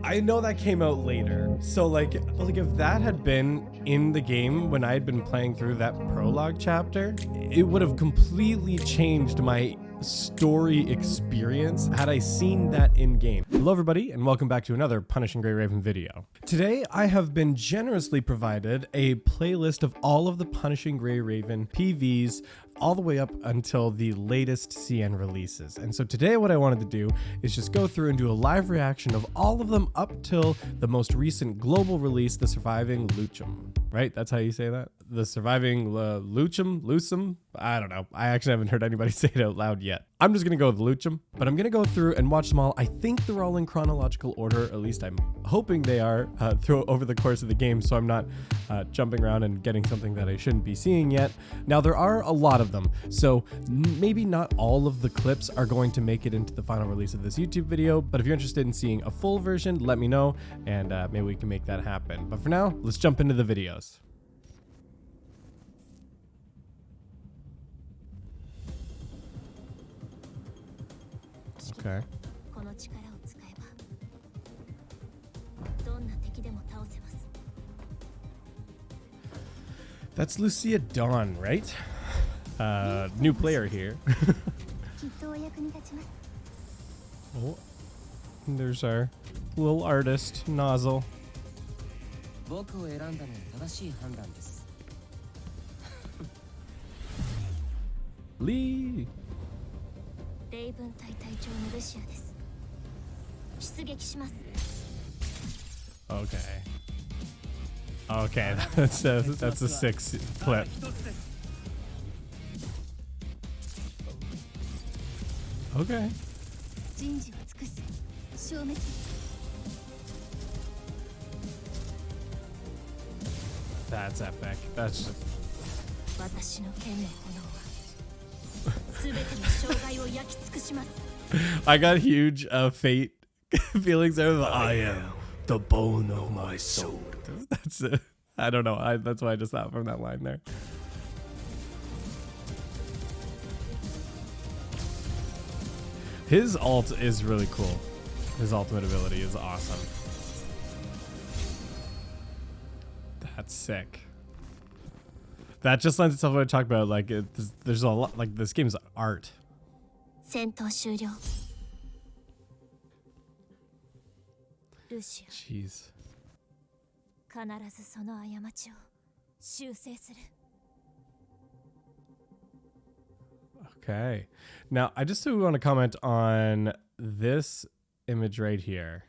I know that came out later. So like if that had been in the game when I had been playing through that prologue chapter, it would have completely changed my story experience had I seen that in game. Hello everybody and welcome back to another Punishing Gray Raven video. Today I have been generously provided a playlist of all of the Punishing Gray Raven PVs all the way up until the latest CN releases. And so today what I wanted to do is just go through and do a live reaction of all of them up till the most recent global release, The Surviving Luchum. Right? That's how you say that? The Surviving Luchum? I don't know. I actually haven't heard anybody say it out loud yet. I'm just gonna go with Luchum, but I'm gonna go through and watch them all. I think they're all in chronological order, at least I'm hoping they are over the course of the game, so I'm not jumping around and getting something that I shouldn't be seeing yet. Now, there are a lot of them, so maybe not all of the clips are going to make it into the final release of this YouTube video, but if you're interested in seeing a full version, let me know, and maybe we can make that happen. But for now, let's jump into the videos. Okay. That's Lucia Dawn, right? New player here. Oh, there's our little artist, Nozzle. Lee! Okay. Okay, that's a 6 clip. Okay. That's epic. That's just... I got huge Fate feelings there. I am the bone of my soul. That's it. I don't know. That's why I just thought from that line there. His ult is really cool. His ultimate ability is awesome. That's sick. That just lends itself to what I talked about. Like, there's a lot. Like, this game's art. Jeez. Okay. Now, I just want to comment on this image right here.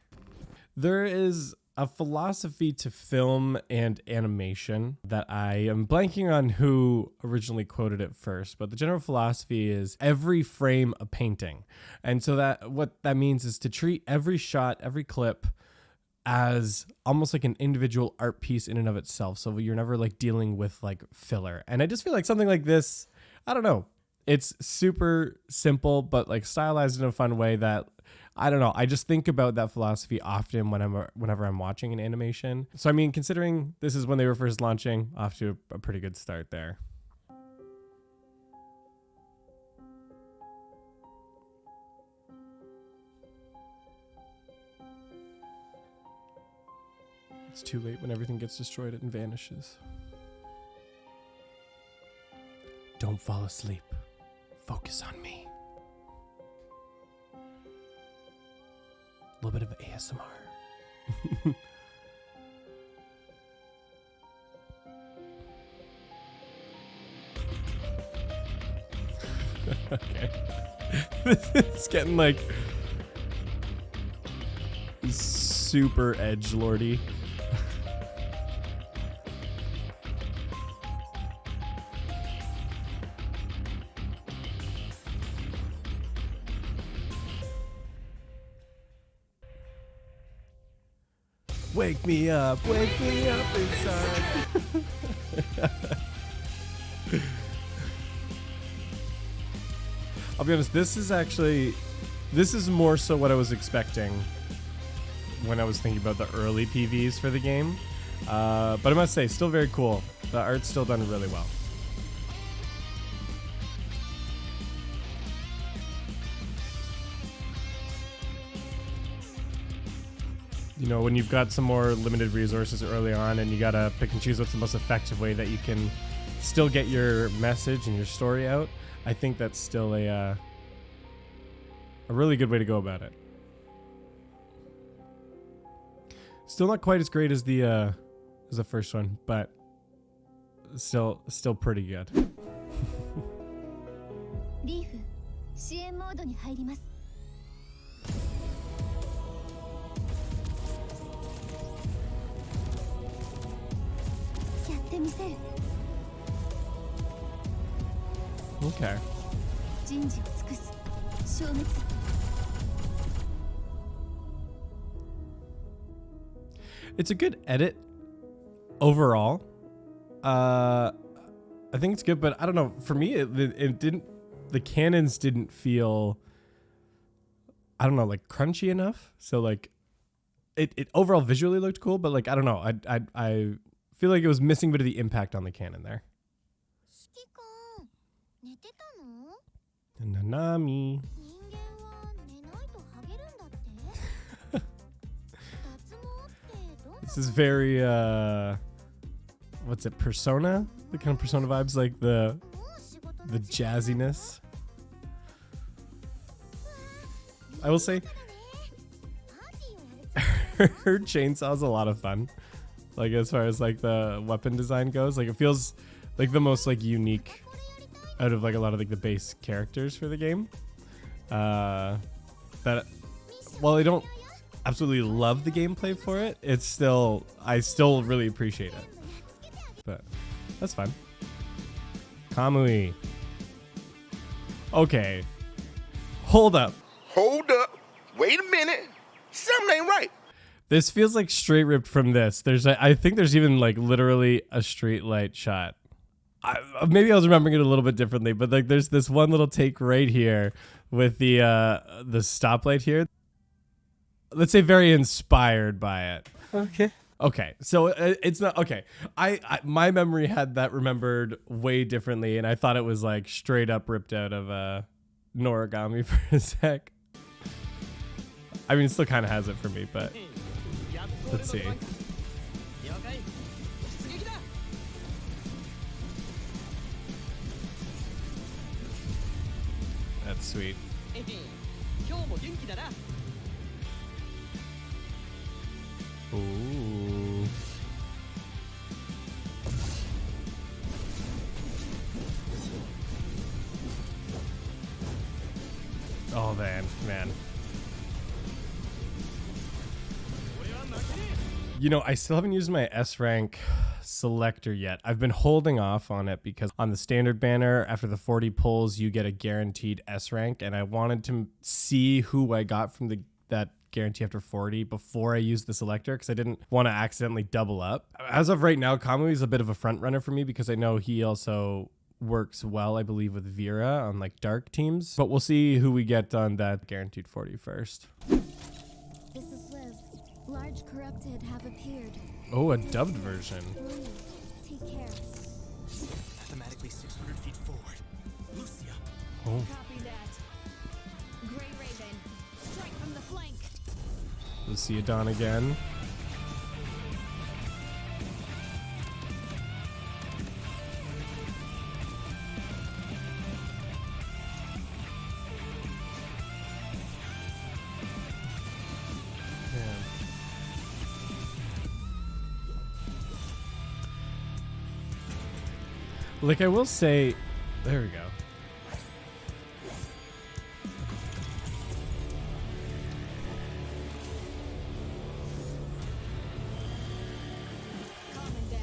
There is a philosophy to film and animation that I am blanking on who originally quoted it first, but the general philosophy is every frame a painting. And so that what that means is to treat every shot, every clip as almost like an individual art piece in and of itself. So you're never like dealing with like filler. And I just feel like something like this, I don't know. It's super simple, but like stylized in a fun way that, I don't know. I just think about that philosophy often whenever I'm watching an animation. So, I mean, considering this is when they were first launching, off to a pretty good start there. It's too late when everything gets destroyed and vanishes. Don't fall asleep. Focus on me. A little bit of ASMR. Okay. This is getting like super edgelordy. Wake me up inside. I'll be honest, this is more so what I was expecting when I was thinking about the early PVs for the game. But I must say, still very cool. The art's still done really well. you know, when you've got some more limited resources early on and you gotta pick and choose what's the most effective way that you can still get your message and your story out, I think that's still a really good way to go about it. Still not quite as great as the first one, but still pretty good. リーフ、支援モードに入ります。やってみせる。Okay. 人事を尽くす。消滅。It's a good edit overall. I think it's good, but I don't know. For me, it didn't. The cannons didn't feel, I don't know, like crunchy enough. So like, it overall visually looked cool, but like I don't know. I feel like it was missing a bit of the impact on the cannon there. Nanami. This is very what's it, Persona? The kind of Persona vibes, like the jazziness. I will say her chainsaw is a lot of fun. Like as far as like the weapon design goes, like it feels like the most like unique out of like a lot of like the base characters for the game. That while I don't absolutely love the gameplay for it, it's still, I still really appreciate it. But that's fun. Kamui. Okay. Hold up. Hold up. Wait a minute. Something ain't right. This feels like straight ripped from this. I think there's even like literally a straight light shot. Maybe I was remembering it a little bit differently, but like there's this one little take right here with the stoplight here. Let's say very inspired by it. Okay. Okay, so it's not okay. My memory had that remembered way differently, and I thought it was like straight up ripped out of Noragami for a sec. I mean, it still kind of has it for me, but let's see. That's sweet. Ooh. Oh man. You know, I still haven't used my S rank selector yet. I've been holding off on it because on the standard banner, after the 40 pulls, you get a guaranteed S rank, and I wanted to see who I got from that guarantee after 40 before I used the selector because I didn't want to accidentally double up. As of right now, Kamui is a bit of a front runner for me because I know he also works well, I believe, with Vera on like dark teams. But we'll see who we get on that guaranteed 40 first. This is Liv. Large corrupted have appeared. Oh, a dubbed version. Take care. Mathematically 600 feet forward. Lucia. Oh. Copy that. Gray Raven, strike from the flank. Lucia Dawn again. Like I will say, there we go. Commandant,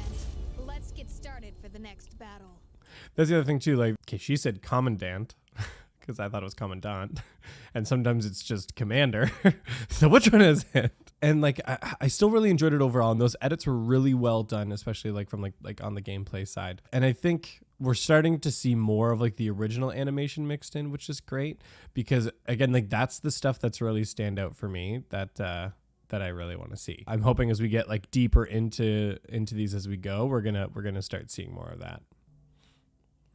let's get started for the next battle. That's the other thing too. Like, okay, she said commandant because I thought it was commandant, and sometimes it's just commander. So which one is it? And like, I still really enjoyed it overall, and those edits were really well done, especially like from like on the gameplay side. And I think we're starting to see more of like the original animation mixed in, which is great because again, like that's the stuff that's really stand out for me that I really want to see. I'm hoping as we get like deeper into these as we go, we're gonna start seeing more of that.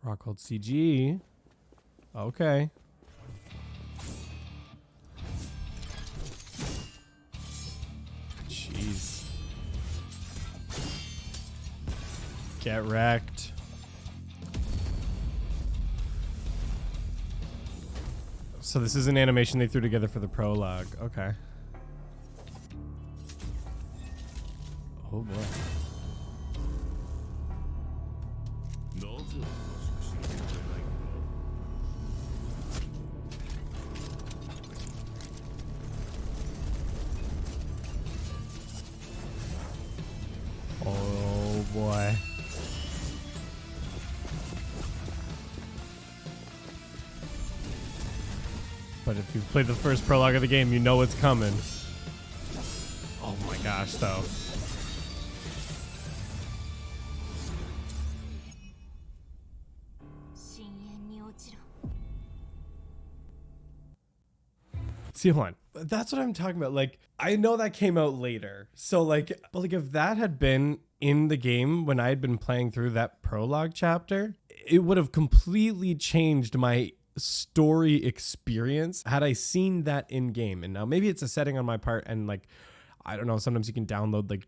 Rockhold CG. Okay. Jeez. Get wrecked. So this is an animation they threw together for the prologue. Okay. Oh boy. Oh boy. But if you've played the first prologue of the game, you know what's coming. Oh my gosh, though. See, hold on. That's what I'm talking about. Like, I know that came out later. So, like, but like if that had been in the game when I had been playing through that prologue chapter, it would have completely changed my story experience had I seen that in game. And now maybe it's a setting on my part, and like, I don't know, sometimes you can download like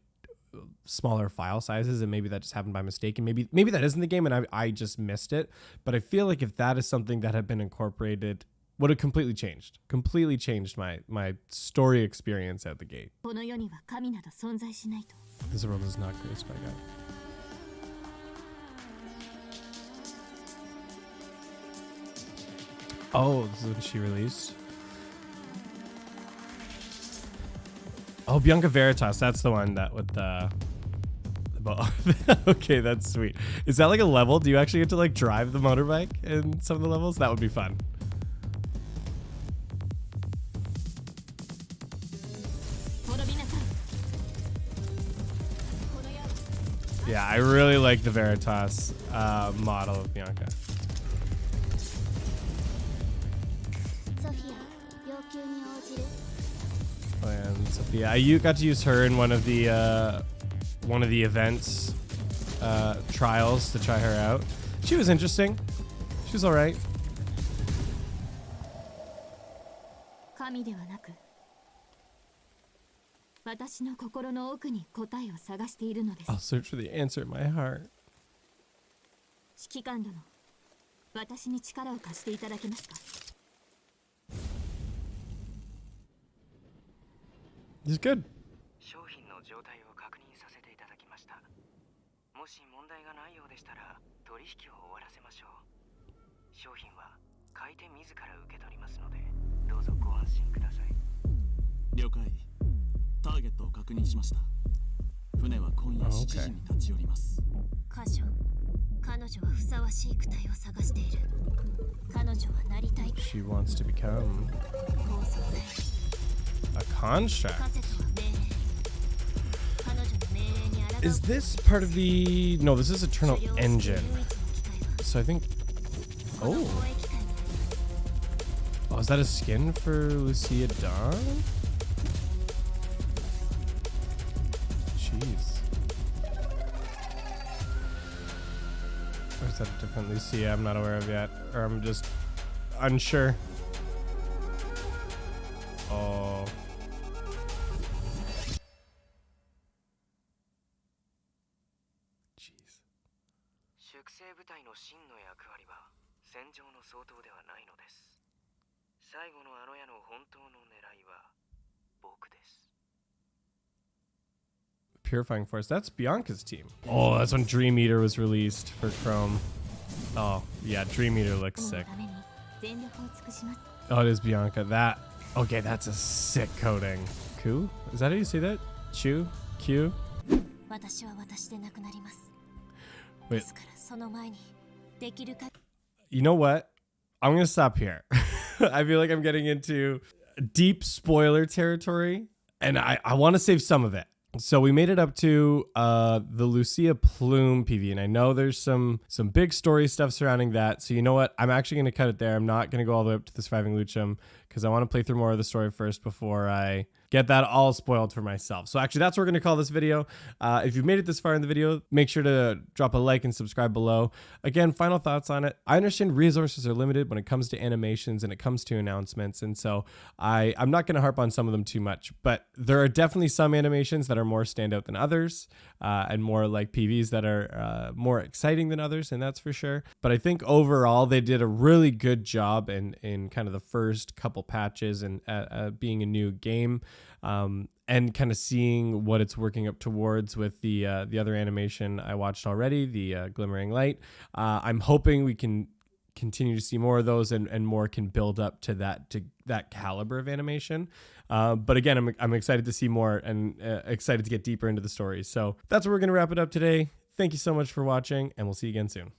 smaller file sizes, and maybe that just happened by mistake, and maybe that isn't the game and I just missed it. But I feel like if that is something that had been incorporated, would have completely changed my story experience at the gate. This world is not graced by God. Oh, this is when she released. Oh, Bianca Veritas, that's the one that with the okay, that's sweet. Is that like a level? Do you actually get to like drive the motorbike in some of the levels? That would be fun. Yeah, I really like the Veritas model of Bianca. Oh, and Sophia, I got to use her in one of the events trials to try her out. She was interesting. She was all right. I'll search for the answer in my heart. He's good. She wants to become a construct. Is this part of the... No, this is Eternal Engine. So I think... Oh. Oh, is that a skin for Lucia Dawn? Jeez. Or is that a different Lucia I'm not aware of yet? Or I'm just unsure. Oh. Jeez. Purifying Force. That's Bianca's team. Oh, that's when Dream Eater was released for Chrome. Oh, yeah, Dream Eater looks sick. Oh, it is Bianca. That... Okay, that's a sick coding. Q? Is that how you say that? Chu? Q? Wait. You know what? I'm going to stop here. I feel like I'm getting into deep spoiler territory, and I want to save some of it. So we made it up to the Lucia Plume PV, and I know there's some big story stuff surrounding that. So you know what? I'm actually going to cut it there. I'm not going to go all the way up to the Surviving Luchum because I want to play through more of the story first before I get that all spoiled for myself. So actually, that's what we're going to call this video. If you've made it this far in the video, make sure to drop a like and subscribe below. Again, final thoughts on it. I understand resources are limited when it comes to animations and it comes to announcements, and so I'm not going to harp on some of them too much, but there are definitely some animations that are more standout than others, and more like PVs that are more exciting than others, and that's for sure. But I think overall they did a really good job in kind of the first couple patches and being a new game, and kind of seeing what it's working up towards with the other animation I watched already, the Glimmering Light. I'm hoping we can continue to see more of those, and more can build up to that caliber of animation. But again, I'm excited to see more, and excited to get deeper into the story. So that's where we're going to wrap it up today. Thank you so much for watching, and we'll see you again soon.